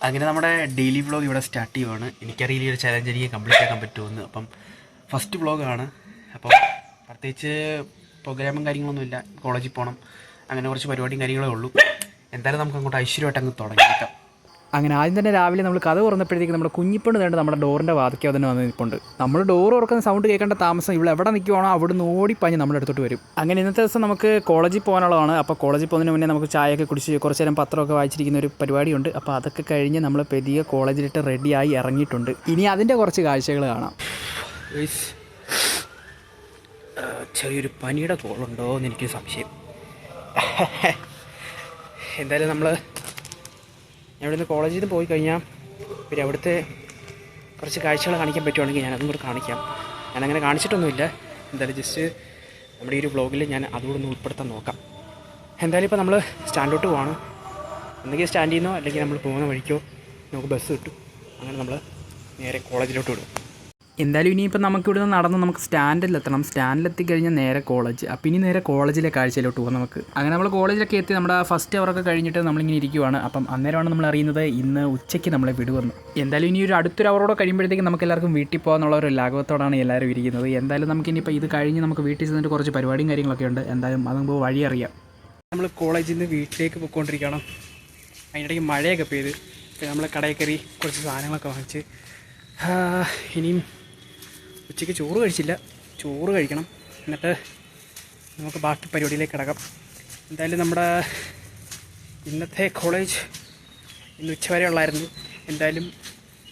അങ്ങനെ നമ്മുടെ daily vlog ഇവിടെ സ്റ്റാർട്ട് ചെയ്യുവാണ്. എനിക്കറിയില്ല ഈ ഒരു ചലഞ്ച് എനിക്ക് കംപ്ലീറ്റ് ആക്കാൻ പറ്റുമെന്ന്. അപ്പം ഫസ്റ്റ് വ്ളോഗാണ്. അപ്പം പ്രത്യേകിച്ച് പ്രോഗ്രാമും കാര്യങ്ങളൊന്നുമില്ല. കോളേജിൽ പോകണം, അങ്ങനെ കുറച്ച് പരിപാടിയും കാര്യങ്ങളേ ഉള്ളൂ. എന്തായാലും നമുക്ക് അങ്ങോട്ട് ഐശ്വര്യമായിട്ട് അങ്ങ് തുടങ്ങിയേക്കാം. അങ്ങനെ ആദ്യം തന്നെ രാവിലെ നമ്മൾ കഥ തുറന്നപ്പോഴത്തേക്ക് നമ്മുടെ കുഞ്ഞിപ്പെണ്ണ് കണ്ട് നമ്മുടെ ഡോറിൻ്റെ വാതിക്കൽ തന്നെ വന്ന് നിൽപ്പുണ്ട്. നമ്മൾ ഡോർ തുറക്കുന്ന സൗണ്ട് കേൾക്കേണ്ട താമസം ഇവിടെ എവിടെ നിൽക്കുവാണോ അവിടെ നിന്ന് ഓടിപ്പാഞ്ഞ് നമ്മുടെ അടുത്തോട്ട് വരും. അങ്ങനെ ഇന്നത്തെ ദിവസം നമുക്ക് കോളേജിൽ പോകാനുള്ളതാണ്. അപ്പോൾ കോളേജിൽ പോകുന്നതിന് മുന്നേ നമുക്ക് ചായയൊക്കെ കുടിച്ച് കുറച്ച് നേരം പത്രമൊക്കെ വായിച്ചിരിക്കുന്ന ഒരു പരിപാടിയുണ്ട്. അപ്പോൾ അതൊക്കെ കഴിഞ്ഞ് നമ്മൾ പെതിയെ കോളേജിലിട്ട് റെഡിയായി ഇറങ്ങിയിട്ടുണ്ട്. ഇനി അതിൻ്റെ കുറച്ച് കാഴ്ചകൾ കാണാം. ചെറിയൊരു പനിയുടെ കോളുണ്ടോ എന്ന് എനിക്ക് സംശയം. എന്തായാലും നമ്മൾ ഇവിടെ നിന്ന് കോളേജിൽ നിന്ന് പോയി കഴിഞ്ഞാൽ പിന്നെ അവിടുത്തെ കുറച്ച് കാഴ്ചകൾ കാണിക്കാൻ പറ്റുവാണെങ്കിൽ ഞാനതും കൂടെ കാണിക്കാം. ഞാനങ്ങനെ കാണിച്ചിട്ടൊന്നുമില്ല. എന്തായാലും ജസ്റ്റ് നമ്മുടെ ഈ ഒരു വ്ളോഗിൽ ഞാൻ അതുകൂടെ ഒന്ന് ഉൾപ്പെടുത്താൻ നോക്കാം. എന്തായാലും ഇപ്പോൾ നമ്മൾ സ്റ്റാൻഡോട്ട് പോവാണ്. ഒന്നുകിൽ സ്റ്റാൻഡിൽ നിന്നോ അല്ലെങ്കിൽ നമ്മൾ പോകുന്ന വഴിക്കോ നമുക്ക് ബസ് കിട്ടും. അങ്ങനെ നമ്മൾ നേരെ കോളേജിലോട്ട് വിടും. എന്തായാലും ഇനിയിപ്പോൾ നമുക്കിവിടുന്ന് നടന്ന് നമുക്ക് സ്റ്റാൻഡിലെത്തണം. സ്റ്റാൻഡിലെത്തി കഴിഞ്ഞാൽ നേരെ കോളേജ്. അപ്പോൾ ഇനി നേരെ കോളേജിലെ കാഴ്ചയിലോട്ട് പോകാം നമുക്ക്. അങ്ങനെ നമ്മൾ കോളേജിലൊക്കെ എത്തി നമ്മുടെ ഫസ്റ്റ് അവറൊക്കെ കഴിഞ്ഞിട്ട് നമ്മളിങ്ങനെ ഇരിക്കുവാണ്. അപ്പം അന്നേരമാണ് നമ്മൾ അറിയുന്നത് ഇന്ന് ഉച്ചയ്ക്ക് നമ്മളെ വിടുവെന്ന്. എന്തായാലും ഇനി ഒരു അടുത്തൊരു അവറോടെ കഴിയുമ്പോഴത്തേക്കും നമുക്ക് എല്ലാവർക്കും വീട്ടിൽ പോകാനുള്ള ഒരു ലാഘവത്തോടാണ് എല്ലാവരും ഇരിക്കുന്നത്. എന്തായാലും നമുക്കിനിപ്പോൾ ഇത് കഴിഞ്ഞ് നമുക്ക് വീട്ടിൽ ചെന്നിട്ട് കുറച്ച് പരിപാടിയും കാര്യങ്ങളൊക്കെ ഉണ്ട്. എന്തായാലും അത് നമുക്ക് വഴി അറിയാം. നമ്മൾ കോളേജിൽ നിന്ന് വീട്ടിലേക്ക് പോയിക്കൊണ്ടിരിക്കണം. അതിനിടയ്ക്ക് മഴയൊക്കെ പെയ്ത് പിന്നെ നമ്മൾ കടയിൽ കയറി കുറച്ച് സാധനങ്ങളൊക്കെ വാങ്ങിച്ച് ഇനിയും ഉച്ചയ്ക്ക് ചോറ് കഴിച്ചില്ല. ചോറ് കഴിക്കണം, എന്നിട്ട് നമുക്ക് ബാക്കി പരിപാടിയിലേക്ക് കിടക്കാം. എന്തായാലും നമ്മുടെ ഇന്നത്തെ കോളേജ് ഇന്ന് ഉച്ചവരെ ഉള്ളായിരുന്നു. എന്തായാലും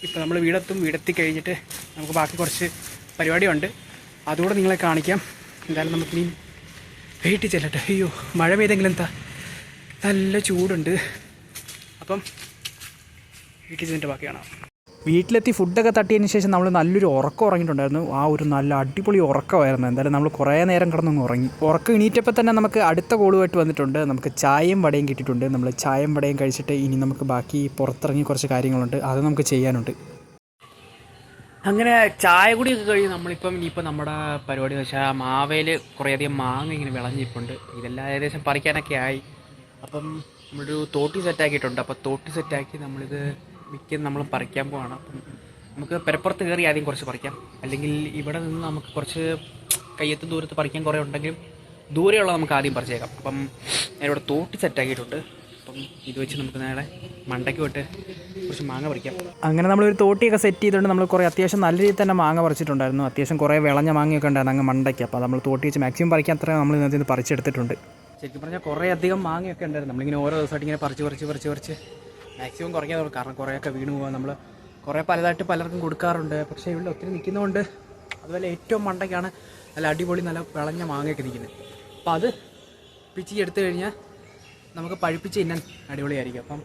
ഇപ്പോൾ നമ്മൾ വീടെത്തി കഴിഞ്ഞിട്ട് നമുക്ക് ബാക്കി കുറച്ച് പരിപാടിയുണ്ട്, അതുകൂടെ നിങ്ങളെ കാണിക്കാം. എന്തായാലും നമുക്കിനി വീട്ടിൽ ചെല്ലട്ടെ. അയ്യോ, മഴ പെയ്തെങ്കിലും എന്താ നല്ല ചൂടുണ്ട്. അപ്പം വീട്ടിൽ ചെന്നിട്ട് ബാക്കി കാണാം. വീട്ടിലെത്തി ഫുഡൊക്കെ തട്ടിയതിന് ശേഷം നമ്മൾ നല്ലൊരു ഉറക്കം ഉറങ്ങിയിട്ടുണ്ടായിരുന്നു. ആ ഒരു നല്ല അടിപൊളി ഉറക്കമായിരുന്നു. എന്തായാലും നമ്മൾ കുറേ നേരം കിടന്നങ്ങ് ഉറങ്ങി. ഉറക്കം എണീറ്റപ്പോൾ തന്നെ നമുക്ക് അടുത്ത കോളുമായിട്ട് വന്നിട്ടുണ്ട്. നമുക്ക് ചായയും വടയും കിട്ടിയിട്ടുണ്ട്. നമ്മൾ ചായയും വടയും കഴിച്ചിട്ട് ഇനി നമുക്ക് ബാക്കി പുറത്തിറങ്ങി കുറച്ച് കാര്യങ്ങളുണ്ട്, അത് നമുക്ക് ചെയ്യാനുണ്ട്. അങ്ങനെ ചായ കൂടിയൊക്കെ കഴിഞ്ഞ് നമ്മളിപ്പം ഇനിയിപ്പോൾ നമ്മുടെ പരിപാടി എന്ന് വെച്ചാൽ മാവേൽ കുറേയധികം മാങ്ങ ഇങ്ങനെ വിളഞ്ഞിരിപ്പുണ്ട്. ഇതെല്ലാം ഏകദേശം പറിക്കാനൊക്കെ ആയി. അപ്പം നമ്മളൊരു തോട്ടി സെറ്റാക്കിയിട്ടുണ്ട്. അപ്പോൾ തോട്ടി സെറ്റാക്കി നമ്മളിത് മിക്കതും നമ്മൾ പറിക്കാൻ പോവാണ്. അപ്പം നമുക്ക് പെരപ്പുറത്ത് കയറി ആദ്യം കുറച്ച് പറിക്കാം, അല്ലെങ്കിൽ ഇവിടെ നിന്ന് നമുക്ക് കുറച്ച് കയ്യെത്തും ദൂരത്ത് പറിക്കാൻ കുറേ ഉണ്ടെങ്കിലും ദൂരെയുള്ള നമുക്ക് ആദ്യം പറിച്ചേക്കാം. അപ്പം ഞാനിവിടെ തോട്ടി സെറ്റാക്കിയിട്ടുണ്ട്. അപ്പം ഇത് വെച്ച് നമുക്ക് നേരെ മണ്ടയ്ക്ക് വിട്ട് കുറച്ച് മാങ്ങ പറിക്കാം. അങ്ങനെ നമ്മളൊരു തോട്ടിയൊക്കെ സെറ്റ് ചെയ്തുകൊണ്ട് നമ്മൾ കുറേ അത്യാവശ്യം നല്ല രീതിയിൽ തന്നെ മാങ്ങ പറിച്ചിട്ടുണ്ടായിരുന്നു. അത്യാവശ്യം കുറേ വിളഞ്ഞ മാങ്ങയൊക്കെ ഉണ്ടായിരുന്നു അങ്ങ് മണ്ടയ്ക്ക്. അപ്പോൾ നമ്മൾ തോട്ടി വെച്ച് മാക്സിമം പറിക്കാൻ അത്രയും നമ്മൾ ഇതിനകത്ത് നിന്ന് പറിച്ചെടുത്തിട്ടുണ്ട്. ശരിക്കും പറഞ്ഞാൽ കുറേ അധികം മാങ്ങയൊക്കെ ഉണ്ടായിരുന്നു. നമ്മളിങ്ങനെ ഓരോ ദിവസമായിട്ട് ഇങ്ങനെ പറിച്ച് മാക്സിമം കുറയ്ക്കാൻ തുടങ്ങും. കാരണം കുറേയൊക്കെ വീണ് പോകാൻ നമ്മൾ കുറേ പലതായിട്ട് പലർക്കും കൊടുക്കാറുണ്ട്. പക്ഷേ ഇവിടെ ഒത്തിരി നിൽക്കുന്നതുകൊണ്ട് അതുപോലെ ഏറ്റവും മണ്ടയ്ക്കാണ് നല്ല അടിപൊളി നല്ല വിളഞ്ഞ മാങ്ങയൊക്കെ നിൽക്കുന്നത്. അപ്പോൾ അത് പിച്ചി എടുത്തു കഴിഞ്ഞാൽ നമുക്ക് പഴുപ്പിച്ച് തിന്നാൻ അടിപൊളിയായിരിക്കും. അപ്പം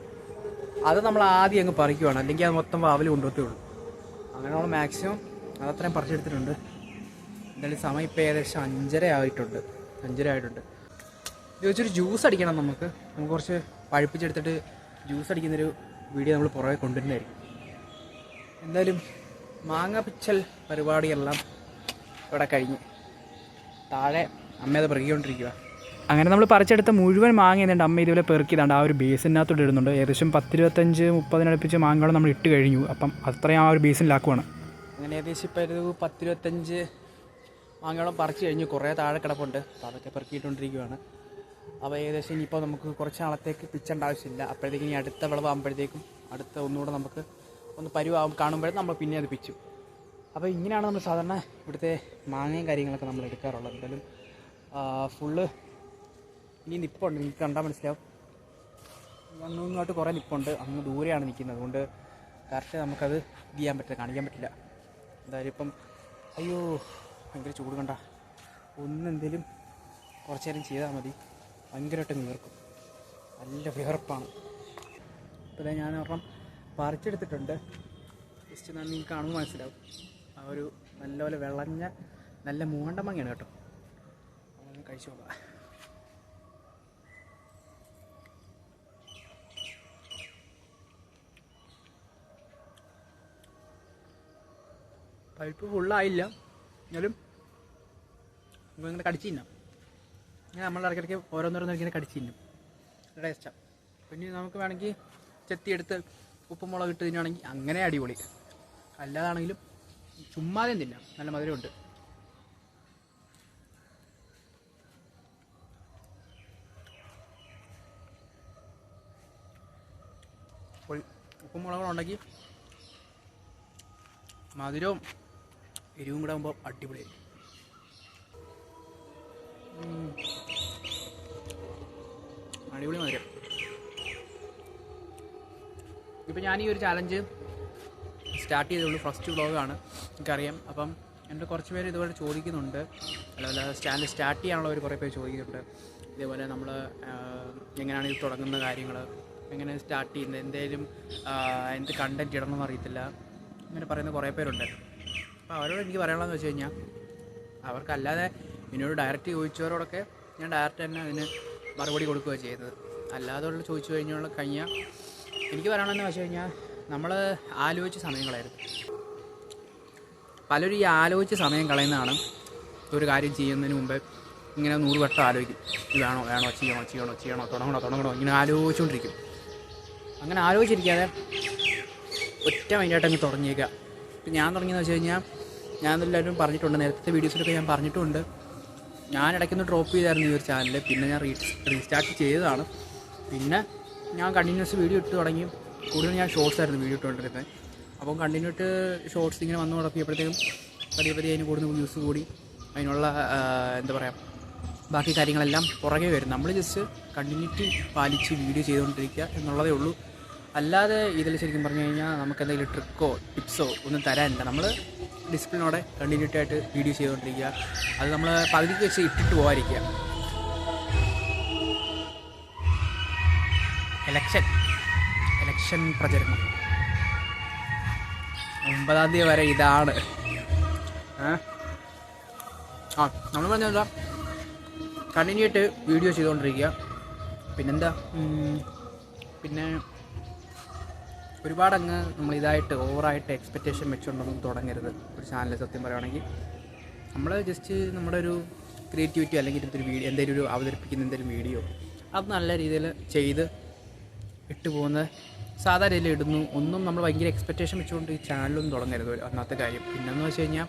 അത് നമ്മൾ ആദ്യം അങ്ങ് പറിക്കുവാണ്, അല്ലെങ്കിൽ അത് മൊത്തം വാവൽ കൊണ്ടുപോകത്തേ ഉള്ളൂ. അങ്ങനെ നമ്മൾ മാക്സിമം അതത്രയും പറിച്ചെടുത്തിട്ടുണ്ട്. എന്തായാലും സമയം ഇപ്പോൾ ഏകദേശം 5:30 ആയിട്ടുണ്ട്. ഇത് വെച്ചൊരു ജ്യൂസ് അടിക്കണം. നമുക്ക് കുറച്ച് പഴുപ്പിച്ചെടുത്തിട്ട് ജ്യൂസ് അടിക്കുന്നൊരു വീഡിയോ നമ്മൾ പുറകെ കൊണ്ടുവരുന്നതായിരിക്കും. എന്തായാലും മാങ്ങ പിച്ചൽ പരിപാടിയെല്ലാം ഇവിടെ കഴിഞ്ഞ് താഴെ അമ്മ അത് പെറുകിക്കൊണ്ടിരിക്കുക. അങ്ങനെ നമ്മൾ പറിച്ചെടുത്ത മുഴുവൻ മാങ്ങ എന്നിട്ട് അമ്മ ഇതുപോലെ പെറുക്കിയതാണ്ട് ആ ഒരു ബേസിനകത്തോട്ട് ഇടുന്നുണ്ട്. ഏകദേശം 10-25-30 അടുപ്പിച്ച് മാങ്ങകൾ നമ്മൾ ഇട്ട് കഴിഞ്ഞു. അപ്പം അത്രയും ആ ഒരു ബേസിലാക്കുവാണ്. അങ്ങനെ ഏകദേശം ഇപ്പോൾ ഒരു 10-25 മാങ്ങകളും പറിച്ച് കഴിഞ്ഞു. കുറേ താഴെ കിടപ്പുണ്ട്. അപ്പോൾ അതൊക്കെ പെറുക്കിയിട്ടുകൊണ്ടിരിക്കുകയാണ്. അപ്പോൾ ഏകദേശം ഇനിയിപ്പോൾ നമുക്ക് കുറച്ച് നാളത്തേക്ക് പിച്ചേണ്ട ആവശ്യമില്ല. അപ്പോഴത്തേക്കും ഇനി അടുത്ത വിളവാകുമ്പോഴത്തേക്കും അടുത്ത ഒന്നുകൂടെ നമുക്ക് ഒന്ന് പരുവാകും കാണുമ്പോഴേ നമ്മൾ പിന്നെ അത് പിച്ചു. അപ്പോൾ ഇങ്ങനെയാണ് നമ്മൾ സാധാരണ ഇവിടുത്തെ മാങ്ങയും കാര്യങ്ങളൊക്കെ നമ്മൾ എടുക്കാറുള്ളത്. എന്തായാലും ഫുള്ള് ഇനി നിപ്പുണ്ട്, നിങ്ങൾക്ക് കണ്ടാൽ മനസ്സിലാവും. അങ്ങോട്ട് കുറേ നിപ്പുണ്ട്. അങ്ങ് ദൂരെയാണ് നിൽക്കുന്നത്, അതുകൊണ്ട് കറക്റ്റ് നമുക്കത് ഇത് ചെയ്യാൻ പറ്റില്ല, കാണിക്കാൻ പറ്റില്ല. എന്തായാലും ഇപ്പം അയ്യോ ഭയങ്കര ചൂട് കണ്ട. ഒന്നെന്തേലും കുറച്ച് നേരം ചെയ്താൽ മതി, ഭയങ്കരമായിട്ട് നീർക്കും, നല്ല വിയർപ്പാണ്. ഇപ്പോൾ ഞാൻ ഒരെണ്ണം പറിച്ചെടുത്തിട്ടുണ്ട്. ജസ്റ്റ് നിങ്ങൾക്ക് കാണുമ്പോൾ മനസ്സിലാവും. ആ ഒരു നല്ലപോലെ വിളഞ്ഞ നല്ല മൂവണ്ട മാങ്ങയാണ് കേട്ടോ. അതൊന്ന് കഴിച്ചു നോക്കാം. പഴുപ്പ് ഫുള്ളായില്ല, എന്നാലും നമുക്കിങ്ങനെ കടിച്ച് തിന്നാം. ഇങ്ങനെ നമ്മൾ ഇടയ്ക്കിടയ്ക്ക് ഓരോന്നോരോന്നും ഇങ്ങനെ കടിച്ച് തിന്നും. ടേസ്റ്റാണ്. പിന്നെ നമുക്ക് വേണമെങ്കിൽ ചെത്തിയെടുത്ത് ഉപ്പും മുളക് ഇട്ട് തിന്നുകയാണെങ്കിൽ അങ്ങനെ അടിപൊളി. അല്ലാതാണെങ്കിലും ചുമ്മാതെ തിന്നാം, നല്ല മധുരമുണ്ട്. ഉപ്പും മുളകുണ്ടെങ്കിൽ മധുരവും എരിവും കൂടെ ആകുമ്പോൾ അടിപൊളിയായി. അടിപൊളി മധുരം. ഇപ്പം ഞാൻ ഈ ഒരു ചാലഞ്ച് സ്റ്റാർട്ട് ചെയ്തതുള്ളൂ, ഫസ്റ്റ് വ്ളോഗാണ്, എനിക്കറിയാം. അപ്പം എൻ്റെ കുറച്ച് പേര് ഇതുപോലെ ചോദിക്കുന്നുണ്ട്, അതുപോലെ ചാനൽ സ്റ്റാർട്ട് ചെയ്യാനുള്ളവർ കുറേ പേര് ചോദിക്കുന്നുണ്ട്. ഇതേപോലെ നമ്മൾ എങ്ങനെയാണ് ഇത് തുടങ്ങുന്ന കാര്യങ്ങൾ, എങ്ങനെ സ്റ്റാർട്ട് ചെയ്യുന്നത്, എന്തെങ്കിലും എന്ത് കണ്ടൻറ്റ് ഇടണമെന്ന് അറിയത്തില്ല, അങ്ങനെ പറയുന്ന കുറേ പേരുണ്ട്. അപ്പോൾ അവരോട് എനിക്ക് പറയാനുള്ളതെന്ന് വെച്ച് കഴിഞ്ഞാൽ, അവർക്കല്ലാതെ എന്നോട് ഡയറക്റ്റ് ചോദിച്ചവരോടൊക്കെ ഞാൻ ഡയറക്റ്റ് തന്നെ അതിന് മറുപടി കൊടുക്കുകയാണ് ചെയ്തത്. അല്ലാതെ ചോദിച്ചു കഴിഞ്ഞാൽ എനിക്ക് പറയാനുള്ളതെന്ന് വെച്ച് കഴിഞ്ഞാൽ, നമ്മൾ ആലോചിച്ച് സമയം കളയരുത്. പലരും ഈ ആലോചിച്ച് സമയം കളയുന്നതാണ്. ഒരു കാര്യം ചെയ്യുന്നതിന് മുമ്പ് ഇങ്ങനെ 100 വട്ടം ആലോചിക്കും, ഇത് വേണോ ചെയ്യണോ തുടങ്ങണോ ഇങ്ങനെ ആലോചിച്ചുകൊണ്ടിരിക്കും. അങ്ങനെ ആലോചിച്ചിരിക്കാതെ ഒറ്റ മൈൻഡായിട്ട് അങ്ങ് തുടങ്ങിയേക്കുക. ഇപ്പം ഞാൻ തുടങ്ങിയെന്ന് വെച്ച് കഴിഞ്ഞാൽ, ഞാൻ എല്ലാവരും പറഞ്ഞിട്ടുണ്ട്, നേരത്തെ വീഡിയോസിലൊക്കെ ഞാൻ പറഞ്ഞിട്ടുണ്ട്, ഞാൻ ഇടയ്ക്കൊന്ന് ഡ്രോപ്പ് ചെയ്തായിരുന്നു ഈ ഒരു ചാനൽ. പിന്നെ ഞാൻ റീസ്റ്റാർട്ട് ചെയ്തതാണ്. പിന്നെ ഞാൻ കണ്ടിന്യൂസ് വീഡിയോ ഇട്ട് തുടങ്ങി. കൂടുതൽ ഞാൻ ഷോർട്സ് ആയിരുന്നു വീഡിയോ ഇട്ടുകൊണ്ടിരുന്നത്. അപ്പം കണ്ടിന്യൂട്ട് ഷോർട്സ് ഇങ്ങനെ വന്നു തുടങ്ങിയപ്പോഴത്തേക്കും പതിയെ അതിന് കൂടുതൽ വ്യൂസ് കൂടി, അതിനുള്ള എന്താ പറയുക, ബാക്കി കാര്യങ്ങളെല്ലാം പുറകെ വരും. നമ്മൾ ജസ്റ്റ് കണ്ടിന്യൂറ്റി പാലിച്ച് വീഡിയോ ചെയ്തുകൊണ്ടിരിക്കുക എന്നുള്ളതേ ഉള്ളൂ. അല്ലാതെ ഇതിൽ ശരിക്കും പറഞ്ഞു കഴിഞ്ഞാൽ നമുക്ക് എന്തെങ്കിലും ട്രിക്കോ ടിപ്സോ ഒന്നും തരാനില്ല. നമ്മൾ ഡിസിപ്ലിനോടെ കണ്ടിന്യൂറ്റി ആയിട്ട് വീഡിയോ ചെയ്തുകൊണ്ടിരിക്കുക. അത് നമ്മൾ പകുതിക്ക് വെച്ച് ഇട്ടിട്ട് പോകാതിരിക്കുക. ഇലക്ഷൻ പ്രചരണം 9-ാം തീയതി വരെ ഇതാണ്. നമ്മൾ പറഞ്ഞാൽ കണ്ടിന്യൂ ആയിട്ട് വീഡിയോ ചെയ്തുകൊണ്ടിരിക്കുക. പിന്നെന്താ, പിന്നെ ഒരുപാടങ്ങ് നമ്മളിതായിട്ട് ഓവറായിട്ട് എക്സ്പെക്റ്റേഷൻ വെച്ചുകൊണ്ടൊന്നും തുടങ്ങരുത് ഒരു ചാനൽ. സത്യം പറയുകയാണെങ്കിൽ നമ്മൾ ജസ്റ്റ് നമ്മുടെ ഒരു ക്രിയേറ്റിവിറ്റി അല്ലെങ്കിൽ ഇതൊരു വീഡിയോ എന്തെങ്കിലും ഒരു അവതരിപ്പിക്കുന്ന എന്തെങ്കിലും വീഡിയോ അത് നല്ല രീതിയിൽ ചെയ്ത് ഇട്ട് പോകുന്ന സാധാ രീതിയിൽ ഇടുന്നു. ഒന്നും നമ്മൾ ഭയങ്കര എക്സ്പെക്റ്റേഷൻ വെച്ചുകൊണ്ട് ഈ ചാനലൊന്നും തുടങ്ങരുത്. ഒന്നാമത്തെ കാര്യം. പിന്നെന്ന് വെച്ച് കഴിഞ്ഞാൽ,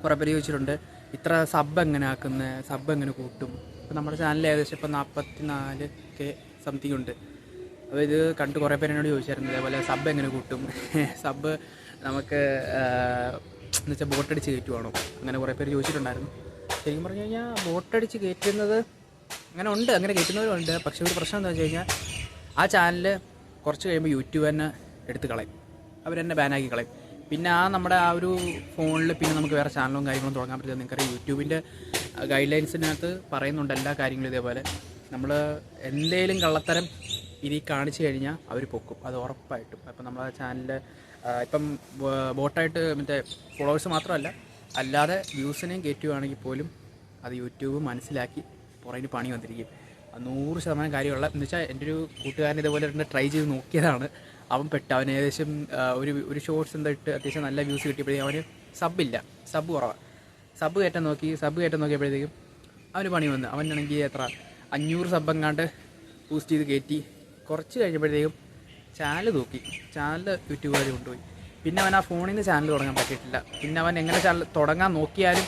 കുറേ പേര് ചോദിച്ചിട്ടുണ്ട് ഇത്ര സബ് എങ്ങനെ ആക്കുന്നത്, സബ് എങ്ങനെ കൂട്ടും. ഇപ്പോൾ നമ്മുടെ ചാനൽ ഏകദേശം ഇപ്പോൾ 44K സംതിങ് ഉണ്ട്. അപ്പോൾ ഇത് കണ്ട് കുറേ പേര് എന്നോട് ചോദിച്ചായിരുന്നു അതേപോലെ സബ് എങ്ങനെ കൂട്ടും, സബ് നമുക്ക് എന്ന് വെച്ചാൽ ബോട്ടടിച്ച് കയറ്റുവാണോ, അങ്ങനെ കുറേ പേര് ചോദിച്ചിട്ടുണ്ടായിരുന്നു. ശരിക്കും പറഞ്ഞു കഴിഞ്ഞാൽ ബോട്ടടിച്ച് കയറ്റുന്നത് അങ്ങനെ ഉണ്ട്, അങ്ങനെ കയറ്റുന്നവരുണ്ട്. പക്ഷേ ഒരു പ്രശ്നം എന്താ വെച്ച് കഴിഞ്ഞാൽ, ആ ചാനൽ കുറച്ച് കഴിയുമ്പോൾ യൂട്യൂബ് തന്നെ എടുത്ത് കളയും, അവരെന്നെ ബാനാക്കി കളയും. പിന്നെ നമ്മുടെ ആ ഒരു ഫോണിൽ പിന്നെ നമുക്ക് വേറെ ചാനലും കാര്യങ്ങളും തുടങ്ങാൻ പറ്റില്ല. നിങ്ങൾക്കറിയാം യൂട്യൂബിൻ്റെ ഗൈഡ് ലൈൻസിനകത്ത് പറയുന്നുണ്ട് എല്ലാ കാര്യങ്ങളും. ഇതേപോലെ നമ്മൾ എന്തെങ്കിലും കള്ളത്തരം ഇനി കാണിച്ചു കഴിഞ്ഞാൽ അവർ പൊക്കും, അത് ഉറപ്പായിട്ടും. അപ്പം നമ്മളെ ചാനലിൽ ഇപ്പം ബോട്ടായിട്ട് മറ്റേ ഫോളോവേഴ്സ് മാത്രമല്ല അല്ലാതെ വ്യൂസിനെയും കയറ്റുകയാണെങ്കിൽ പോലും അത് യൂട്യൂബ് മനസ്സിലാക്കി പുറകിന് പണി വന്നിരിക്കും. 100% കാര്യമുള്ള എന്ന് വെച്ചാൽ എൻ്റെ ഒരു കൂട്ടുകാരൻ ഇതേപോലെ ട്രൈ ചെയ്ത് നോക്കിയതാണ്. അവൻ അവൻ ഏകദേശം ഒരു ഷോർട്സ് എന്താ ഇട്ട് അത്യാവശ്യം നല്ല വ്യൂസ് കിട്ടിയപ്പോഴത്തേക്കും അവന് സബ് കുറവാണ്. സബ് കയറ്റാൻ നോക്കിയപ്പോഴത്തേക്കും അവന് പണി വന്നു. അവനാണെങ്കിൽ എത്ര 500 സബ് എങ്ങാണ്ട് ബൂസ്റ്റ് ചെയ്ത് കയറ്റി. കുറച്ച് കഴിഞ്ഞപ്പോഴത്തേക്കും ചാനൽ തൂക്കി, ചാനൽ യൂട്യൂബുകാർ കൊണ്ടുപോയി. പിന്നെ അവൻ ആ ഫോണിൽ നിന്ന് ചാനൽ തുടങ്ങാൻ പറ്റിയിട്ടില്ല. പിന്നെ അവൻ എങ്ങനെ ചാനൽ തുടങ്ങാൻ നോക്കിയാലും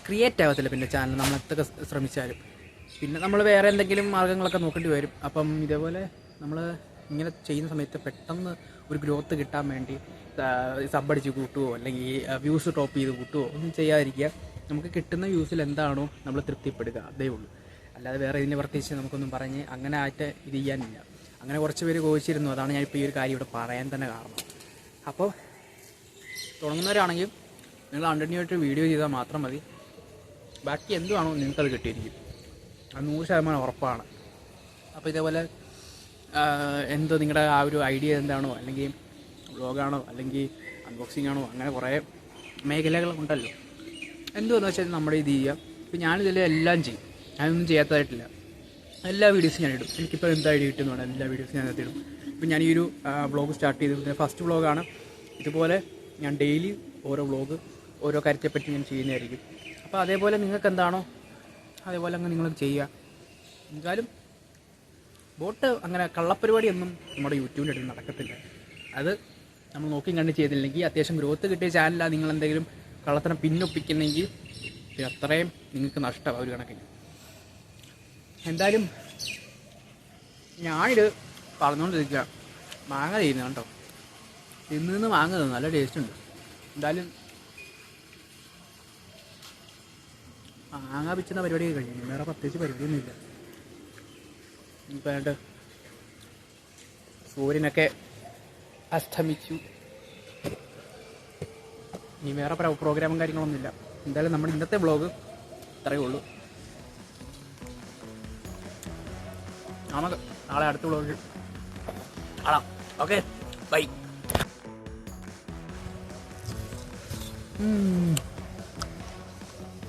ക്രിയേറ്റ് ആകത്തില്ല. പിന്നെ ചാനൽ നമ്മൾ എത്ര ശ്രമിച്ചാലും പിന്നെ നമ്മൾ വേറെ എന്തെങ്കിലും മാർഗ്ഗങ്ങളൊക്കെ നോക്കേണ്ടി വരും. അപ്പം ഇതേപോലെ നമ്മൾ ഇങ്ങനെ ചെയ്യുന്ന സമയത്ത് പെട്ടെന്ന് ഒരു ഗ്രോത്ത് കിട്ടാൻ വേണ്ടി സബടിച്ച് കൂട്ടുകയോ അല്ലെങ്കിൽ വ്യൂസ് ടോപ്പ് ചെയ്ത് കൂട്ടുകയോ ഒന്നും ചെയ്യാതിരിക്കുക. നമുക്ക് കിട്ടുന്ന വ്യൂസിൽ എന്താണോ നമ്മൾ തൃപ്തിപ്പെടുക, അതേ ഉള്ളൂ. അല്ലാതെ വേറെ ഇതിനെ പ്രത്യേകിച്ച് നമുക്കൊന്നും പറഞ്ഞ് അങ്ങനെ ആയിട്ട് ഇത് ചെയ്യാനില്ല. അങ്ങനെ കുറച്ച് പേര് ചോദിച്ചിരുന്നു. അതാണ് ഞാനിപ്പോൾ ഈ ഒരു കാര്യം ഇവിടെ പറയാൻ തന്നെ കാരണം. അപ്പോൾ തുടങ്ങുന്നവരാണെങ്കിൽ നിങ്ങൾ കണ്ടിന്യൂയായിട്ട് വീഡിയോ ചെയ്താൽ മാത്രം മതി. ബാക്കി എന്തുവാണോ നിങ്ങൾക്കത് കിട്ടിയിരിക്കും, അത് 100% ഉറപ്പാണ്. അപ്പോൾ ഇതേപോലെ എന്തോ നിങ്ങളുടെ ആ ഒരു ഐഡിയ എന്താണോ, അല്ലെങ്കിൽ വ്ളോഗാണോ, അല്ലെങ്കിൽ അൺബോക്സിംഗ് ആണോ, അങ്ങനെ കുറേ മേഖലകളുണ്ടല്ലോ. എന്തുവെന്ന് വെച്ചാൽ നമ്മുടെ ഇത് ചെയ്യുക. ഇപ്പോൾ ഞാനിതിൽ എല്ലാം ചെയ്യും, ഞാനൊന്നും ചെയ്യാത്തതായിട്ടില്ല. എല്ലാ വീഡിയോസും ഞാനിടും. എനിക്കിപ്പോൾ എന്ത് ഐഡിയ കിട്ടുന്നുണ്ട് എല്ലാ വീഡിയോസും ഞാൻ ഇടും. ഇപ്പം ഞാൻ ഈ ഒരു വ്ളോഗ് സ്റ്റാർട്ട് ചെയ്തിട്ടുണ്ട്, ഫസ്റ്റ് വ്ളോഗാണ്. ഇതുപോലെ ഞാൻ ഡെയിലി ഓരോ വ്ളോഗ് ഓരോ കാര്യത്തെപ്പറ്റി ഞാൻ ചെയ്യുന്നതായിരിക്കും. അപ്പോൾ അതേപോലെ നിങ്ങൾക്ക് എന്താണോ അതേപോലെ അങ്ങ് നിങ്ങൾ ചെയ്യുക. എന്തായാലും ബോട്ട് അങ്ങനെ കള്ളപ്പരിപാടിയൊന്നും നമ്മുടെ യൂട്യൂബിൻ്റെ ഇടയിൽ നടക്കത്തില്ല. അത് നമ്മൾ നോക്കി കണ്ട് ചെയ്തില്ലെങ്കിൽ അത്യാവശ്യം ഗ്രോത്ത് കിട്ടിയ ചാനലാണ് നിങ്ങൾ എന്തെങ്കിലും കള്ളത്തരം പിന്നൊപ്പിക്കുന്നെങ്കിൽ അത്രയും നിങ്ങൾക്ക് നഷ്ടമാണ് ഒരു കണക്കിന്. എന്തായാലും ഞാനിത് പറഞ്ഞുകൊണ്ടിരിക്കുക, മാങ്ങ ചെയ്യുന്നത് കേട്ടോ. നിന്ന് മാങ്ങ തന്നു, നല്ല ടേസ്റ്റ് ഉണ്ട്. എന്തായാലും മാങ്ങ പിച്ചുന്ന പരിപാടിയൊക്കെ കഴിഞ്ഞു, വേറെ പ്രത്യേകിച്ച് പരിപാടിയൊന്നുമില്ല. ഇപ്പം ആയിട്ട് സൂര്യനൊക്കെ അസ്തമിച്ചു, ഇനി വേറെ പ്രോഗ്രാമും കാര്യങ്ങളൊന്നുമില്ല. എന്തായാലും നമ്മുടെ ഇന്നത്തെ വ്ളോഗ് ഇത്രയേ ഉള്ളൂ. നമുക്ക് നാളെ അടുത്ത വ്ളോഗ് കാണാം. Okay, bye.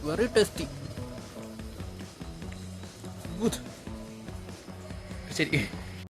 Very tasty, good. ശരി.